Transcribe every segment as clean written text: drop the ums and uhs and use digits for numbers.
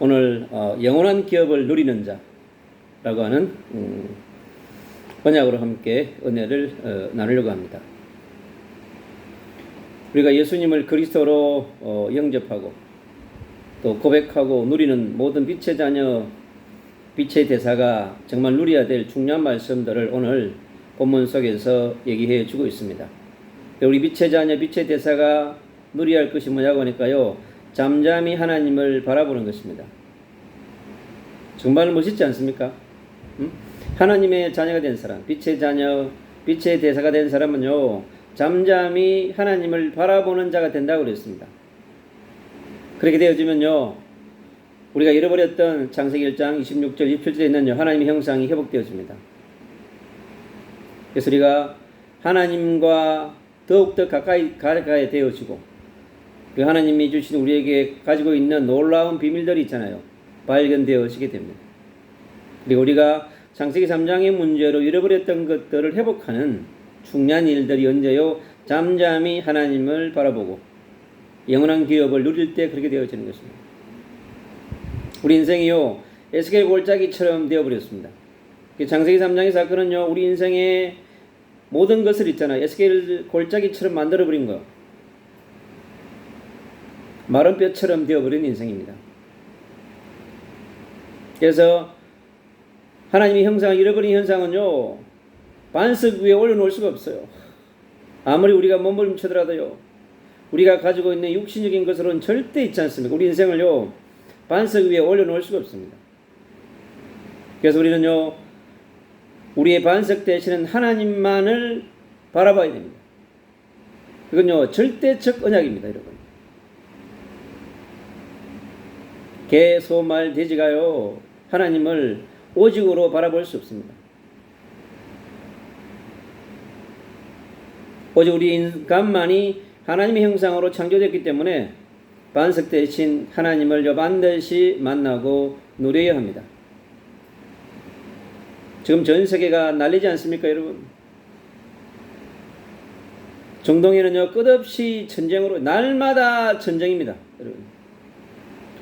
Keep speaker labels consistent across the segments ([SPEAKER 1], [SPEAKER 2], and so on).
[SPEAKER 1] 오늘 영원한 기업을 누리는 자라고 하는 언약으로 함께 은혜를 나누려고 합니다. 우리가 예수님을 그리스도로 영접하고 또 고백하고 누리는 모든 빛의 자녀, 빛의 대사가 정말 누려야 될 중요한 말씀들을 오늘 본문 속에서 얘기해 주고 있습니다. 우리 빛의 자녀, 빛의 대사가 누려야 할 것이 뭐냐고 하니까요, 잠잠히 하나님을 바라보는 것입니다. 정말 멋있지 않습니까? 하나님의 자녀가 된 사람, 빛의 자녀, 빛의 대사가 된 사람은요, 잠잠히 하나님을 바라보는 자가 된다고 그랬습니다. 그렇게 되어지면요, 우리가 잃어버렸던 창세기 1장 26절 27절에 있는 하나님의 형상이 회복되어집니다. 그래서 우리가 하나님과 더욱더 가까이 되어지고, 그 하나님이 주신 우리에게 가지고 있는 놀라운 비밀들이 있잖아요. 발견되어지게 됩니다. 그리고 우리가 창세기 3장의 문제로 잃어버렸던 것들을 회복하는 중요한 일들이 언제요? 잠잠히 하나님을 바라보고 영원한 기업을 누릴 때 그렇게 되어지는 것입니다. 우리 인생이요, 에스겔 골짜기처럼 되어버렸습니다. 창세기 3장의 사건은요, 우리 인생의 모든 것을 있잖아요, 에스겔 골짜기처럼 만들어버린 거, 마른 뼈처럼 되어버린 인생입니다. 그래서 하나님의 형상을 잃어버린 현상은요, 반석 위에 올려놓을 수가 없어요. 아무리 우리가 몸부림치더라도요, 우리가 가지고 있는 육신적인 것으로는 절대 있지 않습니까? 우리 인생을요, 반석 위에 올려놓을 수가 없습니다. 그래서 우리는요, 우리의 반석 되시는 하나님만을 바라봐야 됩니다. 그건요, 절대적 언약입니다, 여러분. 개, 소, 말, 돼지가요, 하나님을 오직으로 바라볼 수 없습니다. 오직 우리 인간만이 하나님의 형상으로 창조됐기 때문에 반석 대신 하나님을 반드시 만나고 누려야 합니다. 지금 전 세계가 난리지 않습니까, 여러분? 중동에는요, 끝없이 전쟁으로, 날마다 전쟁입니다, 여러분.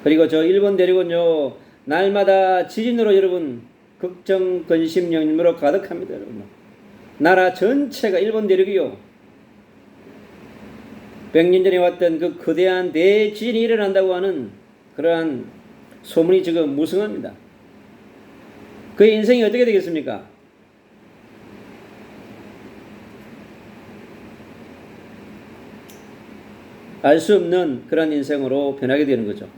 [SPEAKER 1] 그리고 저 일본 대륙은요, 날마다 지진으로 여러분, 걱정, 근심, 염려로 가득합니다, 여러분. 나라 전체가 일본 대륙이요, 100년 전에 왔던 그 거대한 대지진이 일어난다고 하는 그러한 소문이 지금 무성합니다. 그의 인생이 어떻게 되겠습니까? 알 수 없는 그런 인생으로 변하게 되는 거죠.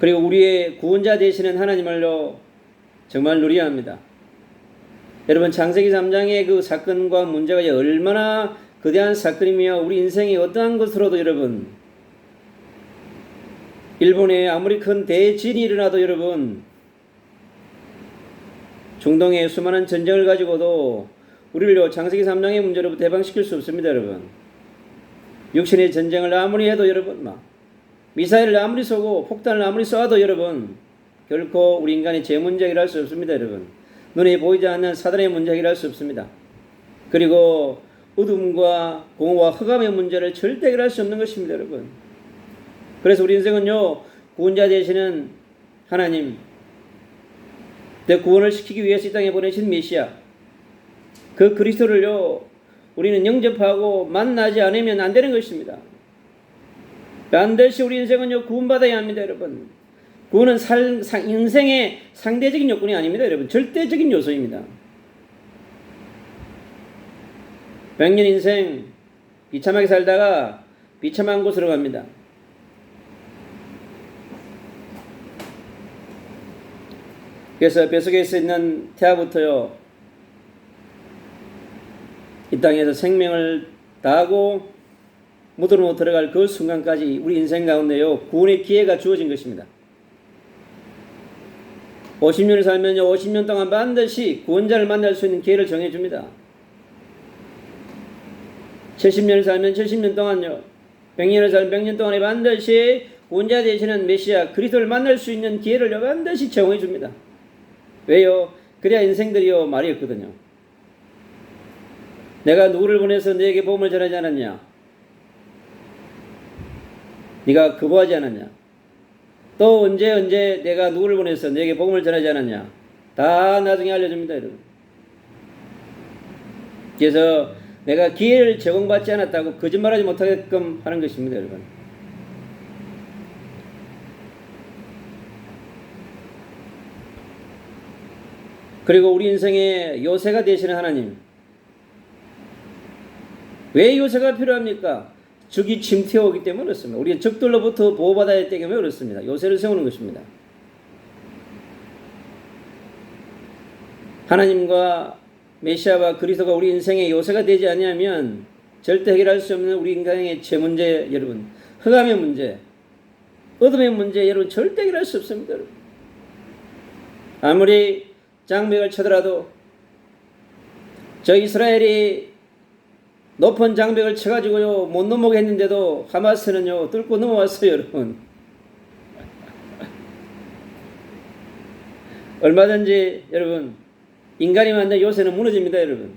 [SPEAKER 1] 그리고 우리의 구원자 되시는 하나님을요, 정말 누려야 합니다. 여러분, 창세기 3장의 그 사건과 문제가 얼마나 거대한 사건이며 우리 인생이 어떠한 것으로도 여러분, 일본에 아무리 큰 대지진이 일어나도 여러분, 중동의 수많은 전쟁을 가지고도 우리를 창세기 3장의 문제로부터 해방시킬 수 없습니다, 여러분. 육신의 전쟁을 아무리 해도 여러분, 미사일을 아무리 쏘고 폭탄을 아무리 쏘아도 여러분, 결코 우리 인간의 제 문제 해결할 수 없습니다, 여러분. 눈에 보이지 않는 사단의 문제 해결할 수 없습니다. 그리고 어둠과 공허와 흑암의 문제를 절대 해결할 수 없는 것입니다, 여러분. 그래서 우리 인생은요, 구원자 되시는 하나님, 내 구원을 시키기 위해서 이 땅에 보내신 메시아, 그 그리스도를요, 우리는 영접하고 만나지 않으면 안 되는 것입니다. 반드시 우리 인생은요, 구원받아야 합니다, 여러분. 구원은 인생의 상대적인 요건이 아닙니다, 여러분. 절대적인 요소입니다. 100년 인생 비참하게 살다가 비참한 곳으로 갑니다. 그래서 뱃속에 있는 태아부터요, 이 땅에서 생명을 다하고 무덤으로 들어갈 그 순간까지 우리 인생 가운데요, 구원의 기회가 주어진 것입니다. 50년을 살면요, 50년 동안 반드시 구원자를 만날 수 있는 기회를 정해줍니다. 70년을 살면 70년 동안요, 100년을 살면 100년 동안에 반드시 구원자 되시는 메시아 그리스도를 만날 수 있는 기회를 반드시 제공해 줍니다. 왜요? 그래야 인생들이요, 말이 없거든요. 내가 누구를 보내서 너에게 복음을 전하지 않았냐? 네가 거부하지 않았냐? 또 언제 내가 누구를 보내서 내게 복음을 전하지 않았냐? 다 나중에 알려줍니다, 여러분. 그래서 내가 기회를 제공받지 않았다고 거짓말하지 못하게끔 하는 것입니다, 여러분. 그리고 우리 인생의 요새가 되시는 하나님. 왜 요새가 필요합니까? 적이 침튀어오기 때문에 그렇습니다. 우리가 적들로부터 보호받아야 되기 때문에 그렇습니다. 요새를 세우는 것입니다. 하나님과 메시아와 그리스도가 우리 인생의 요새가 되지 않으면 절대 해결할 수 없는 우리 인간의 죄 문제, 여러분. 흑암의 문제, 어둠의 문제, 여러분 절대 해결할 수 없습니다, 여러분. 아무리 장벽을 쳐더라도 저 이스라엘이 높은 장벽을 쳐가지고요 못 넘어오게 했는데도 하마스는요 뚫고 넘어왔어요, 여러분. 얼마든지 여러분 인간이 만든 요새는 무너집니다, 여러분.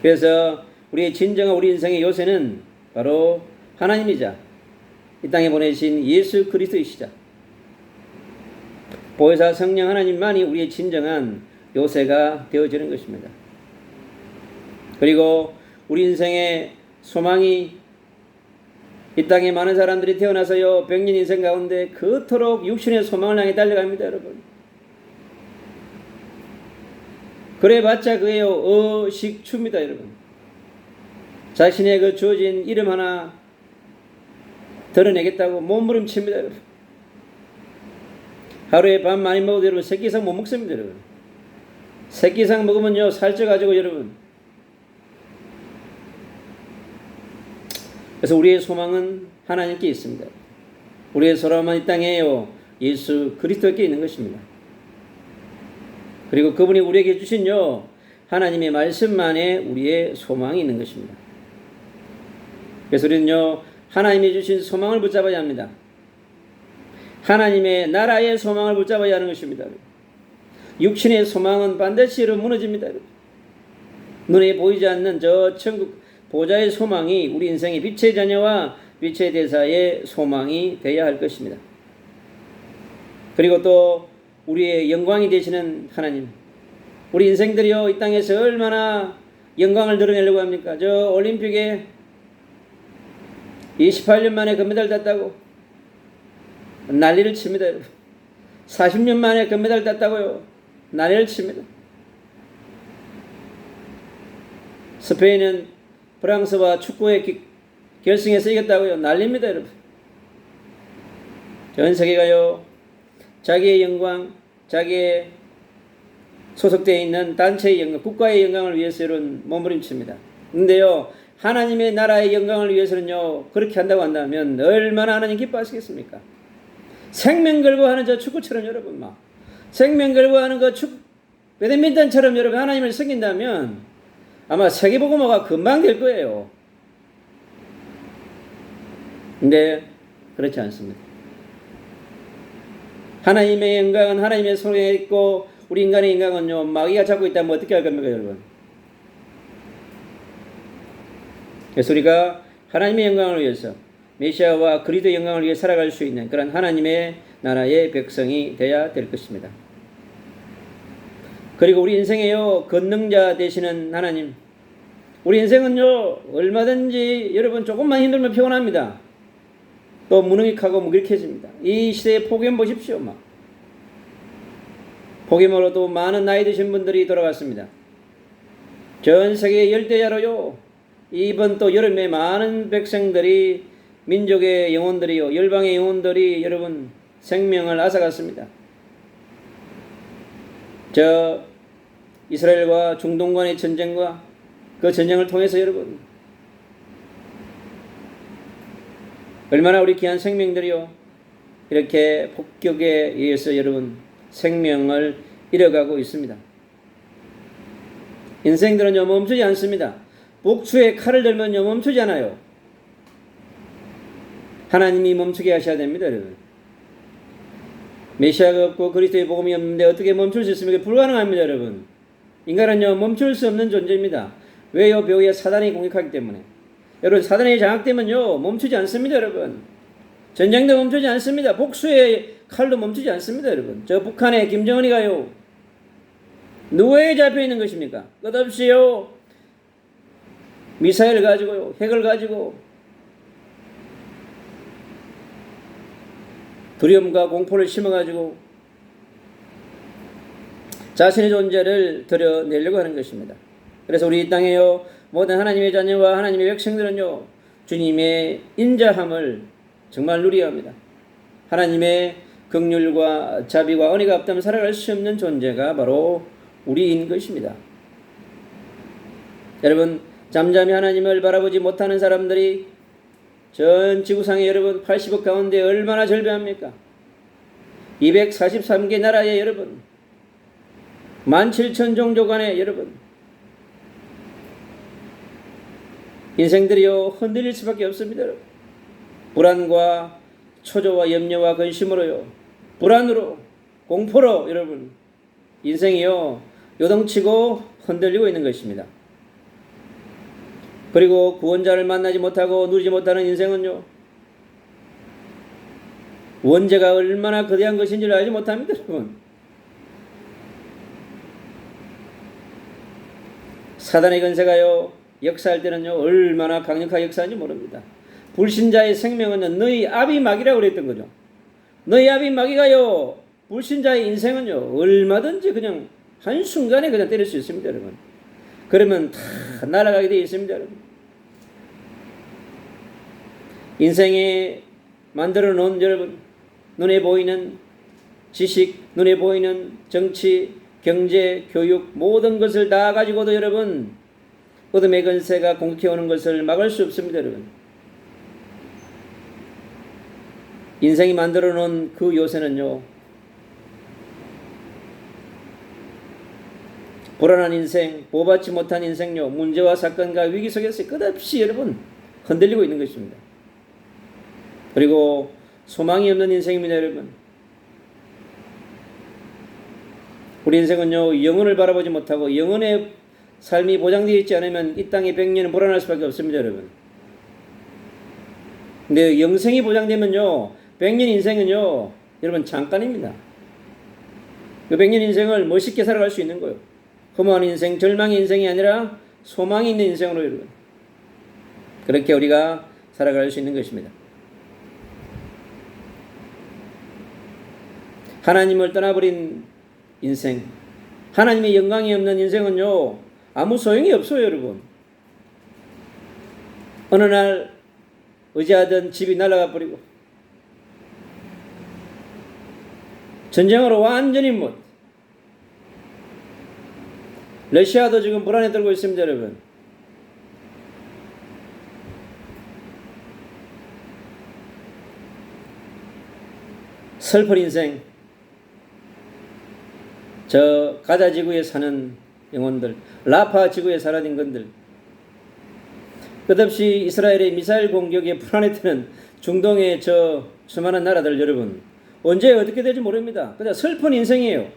[SPEAKER 1] 그래서 우리의 진정한 우리 인생의 요새는 바로 하나님이자 이 땅에 보내신 예수 그리스도이시자 보혜사 성령 하나님만이 우리의 진정한 요새가 되어지는 것입니다. 그리고 우리 인생의 소망이 이 땅에 많은 사람들이 태어나서요 100년 인생 가운데 그토록 육신의 소망을 향해 달려갑니다, 여러분. 그래봤자 그예요 어식추입니다, 여러분. 자신의 그 주어진 이름 하나 드러내겠다고 몸부림칩니다, 여러분. 하루에 밥 많이 먹어도 여러분 세 끼 이상 못 먹습니다, 여러분. 세 끼 이상 먹으면요 살쪄가지고 여러분. 그래서 우리의 소망은 하나님께 있습니다. 우리의 소망은 이 땅에요 예수 그리스도께 있는 것입니다. 그리고 그분이 우리에게 주신요 하나님의 말씀만에 우리의 소망이 있는 것입니다. 그래서 우리는요 하나님이 주신 소망을 붙잡아야 합니다. 하나님의 나라의 소망을 붙잡아야 하는 것입니다. 육신의 소망은 반드시 무너집니다. 눈에 보이지 않는 저 천국 보좌의 소망이 우리 인생의 빛의 자녀와 빛의 대사의 소망이 되어야 할 것입니다. 그리고 또 우리의 영광이 되시는 하나님, 우리 인생들이요 이 땅에서 얼마나 영광을 드러내려고 합니까? 저 올림픽에 28년 만에 금메달 땄다고 난리를 칩니다. 40년 만에 금메달 땄다고요 난리를 칩니다. 스페인은 프랑스와 축구의 결승에서 이겼다고요 난리입니다, 여러분. 전 세계가요 자기의 영광, 자기의 소속되어 있는 단체의 영광, 국가의 영광을 위해서 이런 몸부림칩니다. 근데요 하나님의 나라의 영광을 위해서는요 그렇게 한다고 한다면 얼마나 하나님 기뻐하시겠습니까? 생명 걸고 하는 저 축구처럼 여러분 막 생명 걸고 하는 그 배드민턴처럼 여러분 하나님을 섬긴다면 아마 세계복음화가 금방 될 거예요. 근데 그렇지 않습니다. 하나님의 영광은 하나님의 손에 있고 우리 인간의 영광은요 마귀가 잡고 있다면 어떻게 할 겁니까, 여러분? 그래서 우리가 하나님의 영광을 위해서 메시아와 그리스도의 영광을 위해 살아갈 수 있는 그런 하나님의 나라의 백성이 되어야 될 것입니다. 그리고 우리 인생에요 권능자 되시는 하나님, 우리 인생은요 얼마든지 여러분 조금만 힘들면 피곤합니다. 또 무능력하고 무기력해집니다. 이 시대의 폭염 보십시오. 막 폭염으로도 많은 나이 드신 분들이 돌아갔습니다. 전 세계 열대야로요 이번 또 여름에 많은 백성들이 민족의 영혼들이요 열방의 영혼들이 여러분 생명을 앗아갔습니다. 저 이스라엘과 중동 간의 전쟁과 그 전쟁을 통해서 여러분 얼마나 우리 귀한 생명들이요 이렇게 폭격에 의해서 여러분 생명을 잃어가고 있습니다. 인생들은요 멈추지 않습니다. 복추에 칼을 들면요 멈추지 않아요. 하나님이 멈추게 하셔야 됩니다, 여러분. 메시아가 없고 그리스도의 복음이 없는데 어떻게 멈출 수 있습니까? 불가능합니다, 여러분. 인간은요 멈출 수 없는 존재입니다. 왜요? 배우에 사단이 공격하기 때문에. 여러분 사단이 장악되면요 멈추지 않습니다, 여러분. 전쟁도 멈추지 않습니다. 복수의 칼도 멈추지 않습니다, 여러분. 저 북한의 김정은이가요, 누구에게 잡혀 있는 것입니까? 끝없이요, 미사일을 가지고요, 핵을 가지고 두려움과 공포를 심어가지고 자신의 존재를 드러내려고 하는 것입니다. 그래서 우리 이 땅에요, 모든 하나님의 자녀와 하나님의 백성들은요, 주님의 인자함을 정말 누려야 합니다. 하나님의 긍휼과 자비와 은혜가 없다면 살아갈 수 없는 존재가 바로 우리인 것입니다. 여러분, 잠잠히 하나님을 바라보지 못하는 사람들이 전 지구상에 여러분 80억 가운데 얼마나 절배합니까? 243개 나라에 여러분 17,000 종족 안에 여러분 인생들이요 흔들릴 수밖에 없습니다. 여러분. 불안과 초조와 염려와 근심으로요, 불안으로 공포로 여러분 인생이요 요동치고 흔들리고 있는 것입니다. 그리고 구원자를 만나지 못하고 누리지 못하는 인생은요, 원죄가 얼마나 거대한 것인지를 알지 못합니다, 여러분. 사단의 권세가요 역사할 때는요 얼마나 강력하게 역사하는지 모릅니다. 불신자의 생명은 너희 아비 마귀라고 그랬던 거죠. 너희 아비 마귀가요, 불신자의 인생은요 얼마든지 그냥 한순간에 그냥 때릴 수 있습니다, 여러분. 그러면 다 날아가게 되어 있습니다, 여러분. 인생에 만들어 놓은 여러분 눈에 보이는 지식, 눈에 보이는 정치, 경제, 교육 모든 것을 다 가지고도 여러분 어둠의 권세가 공격해 오는 것을 막을 수 없습니다, 여러분. 인생이 만들어 놓은 그 요새는요, 불안한 인생, 보호받지 못한 인생요, 문제와 사건과 위기 속에서 끝없이 여러분 흔들리고 있는 것입니다. 그리고 소망이 없는 인생입니다, 여러분. 우리 인생은요 영혼을 바라보지 못하고 영혼의 삶이 보장되어 있지 않으면 이 땅의 100년은 불안할 수밖에 없습니다, 여러분. 근데 영생이 보장되면요 100년 인생은요 여러분 잠깐입니다. 그 100년 인생을 멋있게 살아갈 수 있는 거예요. 허무한 인생, 절망의 인생이 아니라 소망이 있는 인생으로 여러분 그렇게 우리가 살아갈 수 있는 것입니다. 하나님을 떠나버린 인생, 하나님의 영광이 없는 인생은요 아무 소용이 없어요, 여러분. 어느 날 의지하던 집이 날아가 버리고 전쟁으로 완전히 못. 러시아도 지금 불안에 떨고 있습니다, 여러분. 슬픈 인생, 저 가자 지구에 사는 영혼들, 라파 지구에 사는 인간들, 끝없이 이스라엘의 미사일 공격에 불안에 뜨는 중동의 저 수많은 나라들 여러분 언제 어떻게 될지 모릅니다. 그냥 슬픈 인생이에요.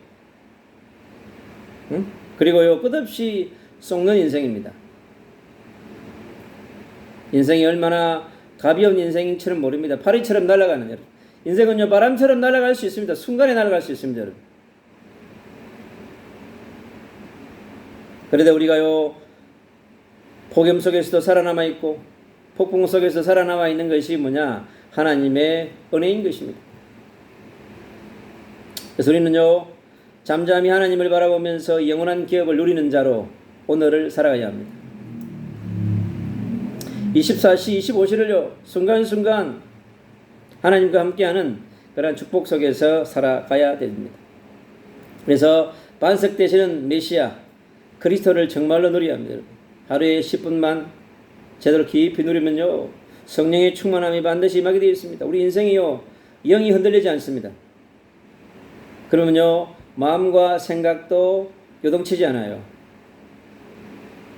[SPEAKER 1] 응? 그리고요 끝없이 썩는 인생입니다. 인생이 얼마나 가벼운 인생인지는 모릅니다. 파리처럼 날아가는 여러분. 인생은요 바람처럼 날아갈 수 있습니다. 순간에 날아갈 수 있습니다, 여러분. 그런데 우리가요 폭염 속에서도 살아남아 있고 폭풍 속에서 살아남아 있는 것이 뭐냐? 하나님의 은혜인 것입니다. 그래서 우리는요 잠잠히 하나님을 바라보면서 영원한 기업을 누리는 자로 오늘을 살아가야 합니다. 24시 25시를요 순간순간 하나님과 함께하는 그런 축복 속에서 살아가야 됩니다. 그래서 반석되시는 메시아 그리스도를 정말로 누려야 합니다. 하루에 10분만 제대로 깊이 누리면요 성령의 충만함이 반드시 임하게 되어 있습니다. 우리 인생이요 영이 흔들리지 않습니다. 그러면요 마음과 생각도 요동치지 않아요.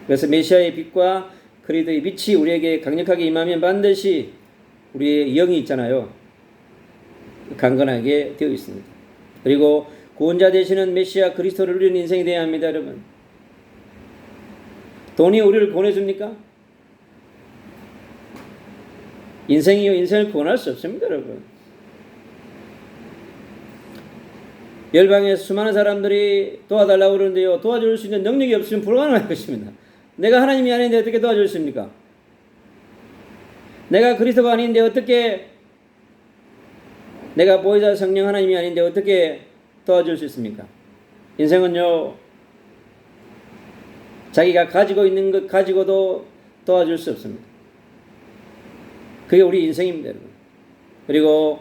[SPEAKER 1] 그래서 메시아의 빛과 그리스도의 빛이 우리에게 강력하게 임하면 반드시 우리의 영이 있잖아요 강건하게 되어 있습니다. 그리고 구원자 되시는 메시아 그리스도를 누리는 인생이 되어야 합니다, 여러분. 돈이 우리를 구원해줍니까? 인생이요, 인생을 구원할 수 없습니다, 여러분. 열방에 수많은 사람들이 도와달라고 그러는데요, 도와줄 수 있는 능력이 없으면 불가능할 것입니다. 내가 하나님이 아닌데 어떻게 도와줄 수 있습니까? 내가 그리스도가 아닌데 어떻게, 내가 보혜사 성령 하나님이 아닌데 어떻게 도와줄 수 있습니까? 인생은요, 자기가 가지고 있는 것 가지고도 도와줄 수 없습니다. 그게 우리 인생입니다, 여러분. 그리고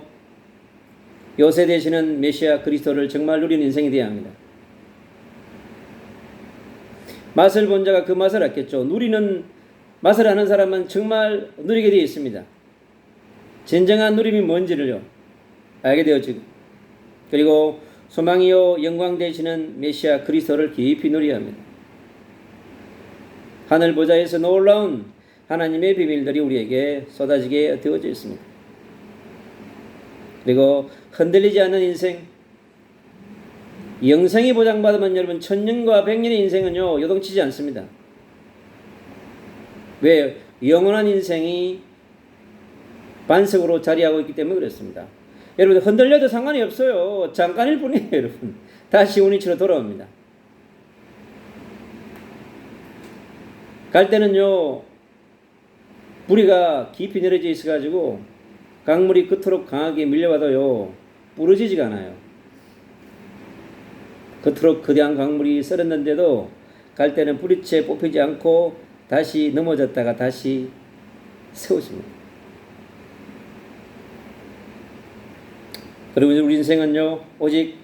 [SPEAKER 1] 요새 되시는 메시아 그리스도를 정말 누리는 인생이 되어야 합니다. 맛을 본 자가 그 맛을 알겠죠. 누리는 맛을 아는 사람은 정말 누리게 되어 있습니다. 진정한 누림이 뭔지를요, 알게 되어지고, 그리고 소망이요 영광 되시는 메시아 그리스도를 깊이 누려야 합니다. 하늘 보좌에서 놀라운 하나님의 비밀들이 우리에게 쏟아지게 되어져 있습니다. 그리고 흔들리지 않는 인생, 영생이 보장받으면 여러분 천년과 백년의 인생은요 요동치지 않습니다. 왜? 영원한 인생이 반석으로 자리하고 있기 때문에 그렇습니다. 여러분 흔들려도 상관이 없어요. 잠깐일 뿐이에요. 여러분 다시 운이치로 돌아옵니다. 갈 때는요 뿌리가 깊이 내려져 있어가지고 강물이 그토록 강하게 밀려와도요 부러지지가 않아요. 그토록 거대한 강물이 썰었는데도 갈 때는 뿌리채 뽑히지 않고 다시 넘어졌다가 다시 세워집니다. 그리고 우리 인생은요 오직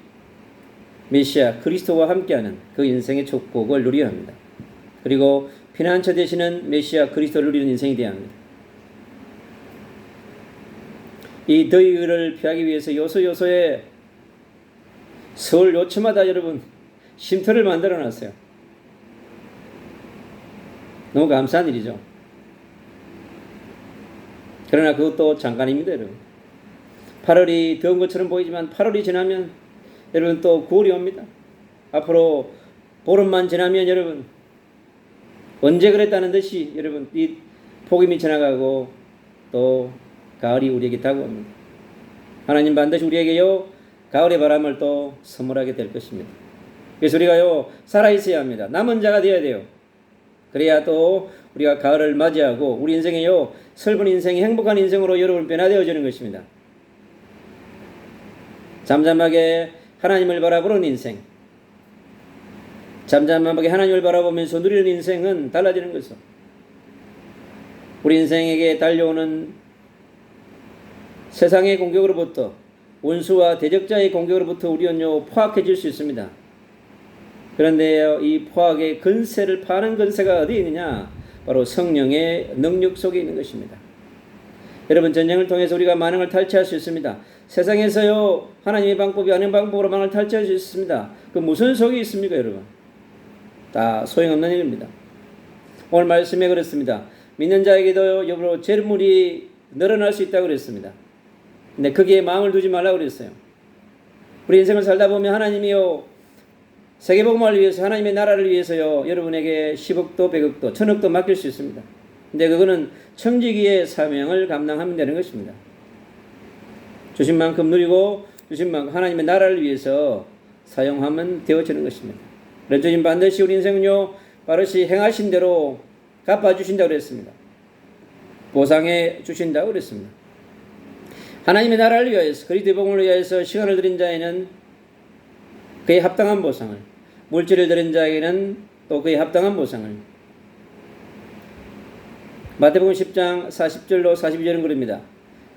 [SPEAKER 1] 메시아 그리스도와 함께하는 그 인생의 축복을 누려야 합니다. 그리고 피난처 되시는 메시아 그리스도를 누리는 인생이 되어야 합니다. 이 더위를 피하기 위해서 요소요소에 서울 요처마다 여러분 쉼터를 만들어 놨어요. 너무 감사한 일이죠. 그러나 그것도 잠깐입니다, 여러분. 8월이 더운 것처럼 보이지만 8월이 지나면 여러분 또 9월이 옵니다. 앞으로 보름만 지나면 여러분 언제 그랬다는 듯이 여러분 이 폭염이 지나가고 또 가을이 우리에게 다가옵니다. 하나님 반드시 우리에게요 가을의 바람을 또 선물하게 될 것입니다. 그래서 우리가요 살아있어야 합니다. 남은 자가 되어야 돼요. 그래야 또 우리가 가을을 맞이하고 우리 인생에요 슬픈 인생이 행복한 인생으로 여러분 변화되어지는 것입니다. 잠잠하게 하나님을 바라보는 인생, 잠잠하게 하나님을 바라보면서 누리는 인생은 달라지는 것이죠. 우리 인생에게 달려오는 세상의 공격으로부터 원수와 대적자의 공격으로부터 우리는요 포악해질 수 있습니다. 그런데 이 포악의 근세를 파는 근세가 어디 있느냐? 바로 성령의 능력 속에 있는 것입니다. 여러분 전쟁을 통해서 우리가 만왕을 탈취할 수 있습니다. 세상에서요 하나님의 방법이 아닌 방법으로 만왕을 탈취할 수 있습니다. 그 무슨 속이 있습니까, 여러분? 다 소용없는 일입니다. 오늘 말씀에 그렇습니다. 믿는 자에게도 여러분 재물이 늘어날 수 있다고 그랬습니다. 근데 거기에 마음을 두지 말라고 그랬어요. 우리 인생을 살다 보면 하나님이요 세계복음을 위해서 하나님의 나라를 위해서요 여러분에게 10억도 100억도 1000억도 맡길 수 있습니다. 근데 그거는 청지기의 사명을 감당하면 되는 것입니다. 주신 만큼 누리고 주신 만큼 하나님의 나라를 위해서 사용하면 되어지는 것입니다. 그래서 주님 반드시 우리 인생은요 바르시 행하신 대로 갚아주신다고 그랬습니다. 보상해 주신다고 그랬습니다. 하나님의 나라를 위하여서 그리스도의 복음을 위하여서 시간을 드린 자에는 그에 합당한 보상을, 물질을 드린 자에게는 또 그에 합당한 보상을. 마태복음 10장 40절로 42절은 그럽니다.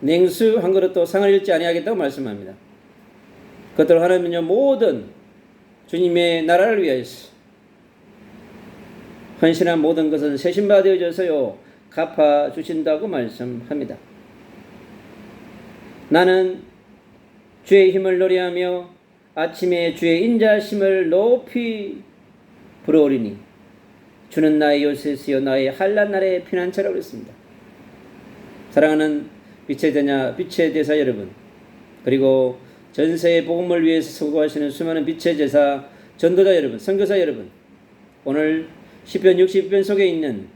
[SPEAKER 1] 냉수 한 그릇도 상을 잃지 아니하겠다고 말씀합니다. 그것들로 하나님은요 모든 주님의 나라를 위하여서 헌신한 모든 것은 세신바 되어져서요 갚아주신다고 말씀합니다. 나는 주의 힘을 노래하며 아침에 주의 인자심을 높이 부르오리니 주는 나의 요새시요 나의 한란 날의 피난처라고 그랬습니다. 사랑하는 빛의 대냐 빛의 대사 여러분, 그리고 전세의 복음을 위해서 수고하시는 수많은 빛의 제사 전도자 여러분, 선교사 여러분, 오늘 시편 60편 속에 있는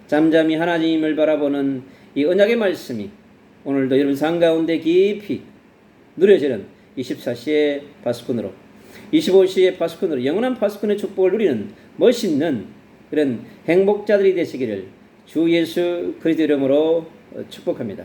[SPEAKER 1] 잠잠히 하나님을 바라보는 이 언약의 말씀이 오늘도 여러분 삶 가운데 깊이 누려지는 24시의 파수꾼으로 25시의 파수꾼으로 영원한 파수꾼의 축복을 누리는 멋있는 그런 행복자들이 되시기를 주 예수 그리스도 이름으로 축복합니다.